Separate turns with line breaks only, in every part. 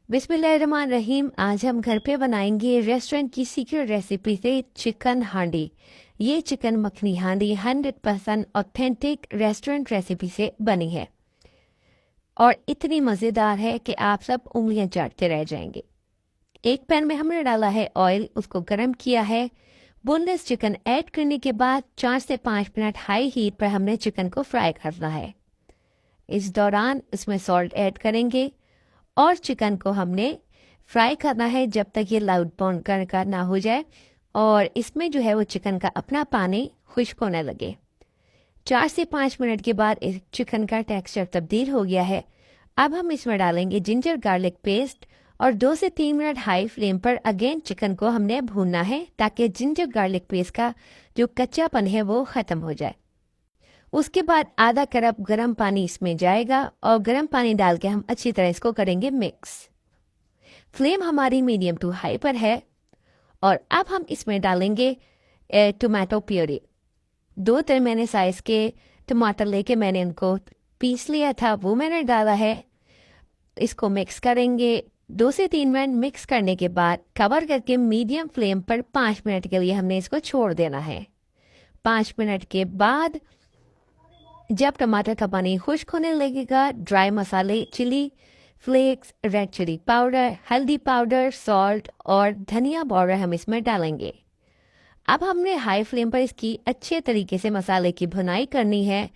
बिस्मिल्लाहिर्रहमानिर्रहीम। आज हम घर पे बनाएंगे रेस्टोरेंट की सीक्रेट रेसिपी से चिकन हांडी। ये चिकन मखनी हांडी 100% ऑथेंटिक रेस्टोरेंट रेसिपी से बनी है और इतनी मज़ेदार है कि आप सब उंगलियां चाटते रह जाएंगे। एक पैन में हमने डाला है ऑयल, उसको गर्म किया है। बोनलेस चिकन ऐड करने के बाद 4 से 5 मिनट हाई हीट पर हमने चिकन को फ्राई करना है। इस दौरान इसमें सॉल्ट ऐड करेंगे और चिकन को हमने फ्राई करना है जब तक ये लाउड ब्राउन का ना हो जाए और इसमें जो है वो चिकन का अपना पानी खुश्क होने लगे। 4 से 5 मिनट के बाद इस चिकन का टेक्सचर तब्दील हो गया है। अब हम इसमें डालेंगे जिंजर गार्लिक पेस्ट और 2 से 3 मिनट हाई फ्लेम पर अगेन चिकन को हमने भूनना है ताकि जिंजर गार्लिक पेस्ट का जो कच्चापन है वो ख़त्म हो जाए। उसके बाद आधा कप गर्म पानी इसमें जाएगा और गर्म पानी डाल के हम अच्छी तरह इसको करेंगे मिक्स। फ्लेम हमारी मीडियम टू हाई पर है और अब हम इसमें डालेंगे टोमेटो प्यूरी। 2 मैंने साइज के टमाटर लेके मैंने उनको पीस लिया था, वो मैंने डाला है। इसको मिक्स करेंगे। 2 से 3 मिनट मिक्स करने के बाद कवर करके मीडियम फ्लेम पर 5 मिनट के लिए हमने इसको छोड़ देना है। 5 मिनट के बाद जब टमाटर का पानी खुश्क होने लगेगा, ड्राई मसाले, chilli flakes, red chilli powder, हल्दी पाउडर, सॉल्ट और धनिया पाउडर हम इसमें डालेंगे। अब हमने हाई फ्लेम पर इसकी अच्छे तरीके से मसाले की भुनाई करनी है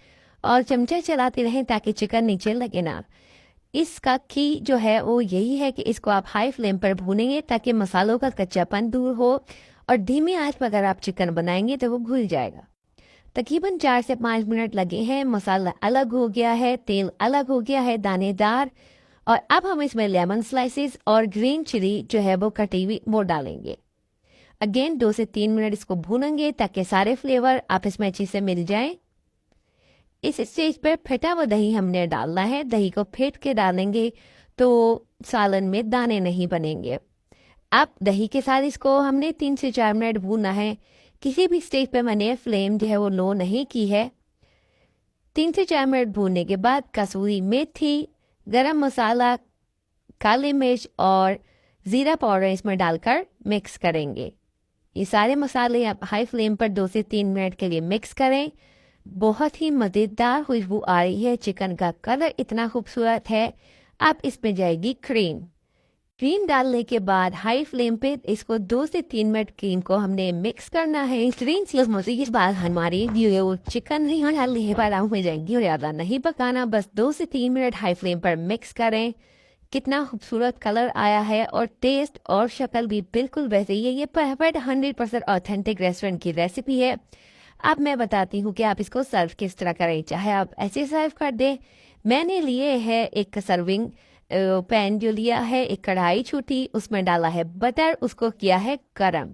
और चमचे चलाते रहें ताकि चिकन नीचे लगे ना। इसका की जो है वो यही है कि इसको आप हाई फ्लेम पर भूनेंगे ताकि मसालों का कच्चापन दूर हो और धीमी आंच पर अगर आप चिकन बनाएंगे तो वो घुल जाएगा। तकरीबन 4 से 5 मिनट लगे हैं। मसाला अलग हो गया है, तेल अलग हो गया है दानेदार। और अब हम इसमें लेमन स्लाइसेस और ग्रीन चिली जो है वो कटी हुई वो डालेंगे। अगेन 2 से 3 मिनट इसको भूनेंगे ताकि सारे फ्लेवर आपस में अच्छे से मिल जाएं। इस स्टेज पर फेटा हुआ दही हमने डालना है। दही को फेंट के डालेंगे तो सालन में दाने नहीं बनेंगे। अब दही के साथ इसको हमने 3 से 4 मिनट भूनना है। किसी भी स्टेज पे मैंने फ्लेम जो है वो लो नहीं की है। 3 से 4 मिनट भूनने के बाद कसूरी मेथी, गरम मसाला, काली मिर्च और ज़ीरा पाउडर इसमें डालकर मिक्स करेंगे। ये सारे मसाले आप हाई फ्लेम पर 2 से 3 मिनट के लिए मिक्स करें। बहुत ही मज़ेदार खुशबू आ रही है। चिकन का कलर इतना खूबसूरत है। अब इसमें जाएगी क्रीम। क्रीम डालने के बाद हाई फ्लेम पे इसको 2 से 3 मिनट क्रीम को हमने मिक्स करना है। क्रीम इस बार हमारी जो चिकन नहीं डालनी है पर हो जाएगी और ज़्यादा नहीं पकाना, बस 2 से 3 मिनट हाई फ्लेम पर मिक्स करें। कितना खूबसूरत कलर आया है और टेस्ट और शक्ल भी बिल्कुल वैसे ही है। ये परफेक्ट 100% ऑथेंटिक रेस्टोरेंट की रेसिपी है। अब मैं बताती हूँ कि आप इसको सर्व किस तरह करें। चाहे आप ऐसे सर्व कर दें, मैंने लिए है एक सर्विंग पैन जो लिया है, एक कढ़ाई छोटी, उसमें डाला है बटर, उसको किया है गरम।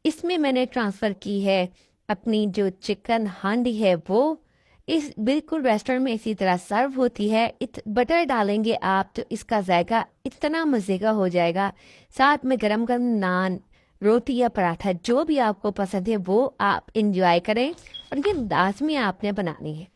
इसमें मैंने ट्रांसफ़र की है अपनी जो चिकन हांडी है वो। इस बिल्कुल रेस्टोरेंट में इसी तरह सर्व होती है। बटर डालेंगे आप तो इसका जायका इतना मज़े का हो जाएगा। साथ में गरम गरम नान, रोटी या पराठा जो भी आपको पसंद है वो आप इंजॉय करें और ये लाजमी आपने बनानी है।